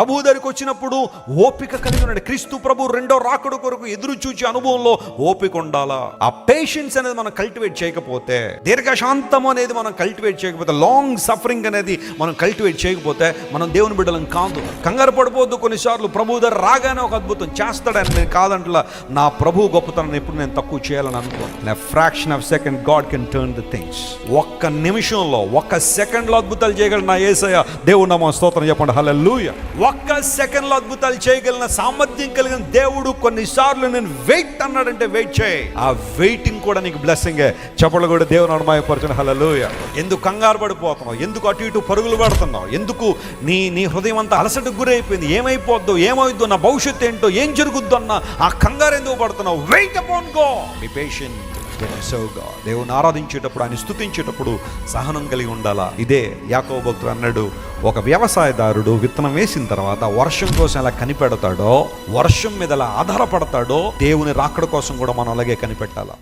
ప్రభు దగ్గరికి వచ్చినప్పుడు ఓపిక కలిగి ఉండండి. క్రీస్తు ప్రభు రెండో రాకడ కొరకు ఎదురు చూచే అనుభవంలో ఓపిక ఉండాలా. ఆ పేషెన్స్ అనేది మనం కల్టివేట్ చేయకపోతే, దీర్ఘశాంతం అనేది మనం కల్టివేట్ చేయకపోతే, లాంగ్ సఫరింగ్ అనేది మనం కల్టివేట్ చేయకపోతే మనం దేవుని బిడ్డలం కాదు. కంగారు పడిపోద్దు. కొన్నిసార్లు ప్రభు దగ్గర రాగానే ఒక అద్భుతం చేస్తాడని నేను కాదంటలా. నా ప్రభు గొప్పతనం ఎప్పుడు నేను తక్కువ చేయాలని అనుకోను. Fraction of second God can turn the things. ఒక్క నిమిషంలో, ఒక్క సెకండ్లో అద్భుతాలు చేయగలరు నా యేసయ్య. దేవుడు నామమున స్తోత్రం చెప్పండి. హల్లెలూయా. ఒక్క సెకండ్లో అద్భుతాలు చేయగలిగిన సామర్థ్యం కలిగిన దేవుడు కొన్నిసార్లు నేను వెయిట్ అన్నాడంటే వెయిట్ చేయి. ఆ వెయిటింగ్ కూడా నీకు బ్లెస్సింగే. చెప్పలు కూడా దేవుని అనుమాయపరచండి. హల్లెలూయా. ఎందుకు కంగారు పడిపోతున్నావు? ఎందుకు అటు ఇటు పరుగులు పడుతున్నావు? ఎందుకు నీ హృదయం అంతా అలసటకు గురైపోయింది? ఏమైపోద్దో, ఏమైద్దో, నా భవిష్యత్తు ఏంటో, ఏం జరుగుద్దో అన్న ఆ కంగారు ఎందుకు పడుతున్నావు? Wait upon God. Be patient. దేవుని ఆరాధించేటప్పుడు, ఆయన స్తుతించేటప్పుడు సహనం కలిగి ఉండాలా. ఇదే యాకోబు భక్తుడు అన్నాడు, ఒక వ్యవసాయదారుడు విత్తనం వేసిన తర్వాత వర్షం కోసం ఎలా కనిపెడతాడో, వర్షం మీద ఎలా ఆధారపడతాడో, దేవుని రాకడ కోసం కూడా మనం అలాగే కనిపెట్టాలా.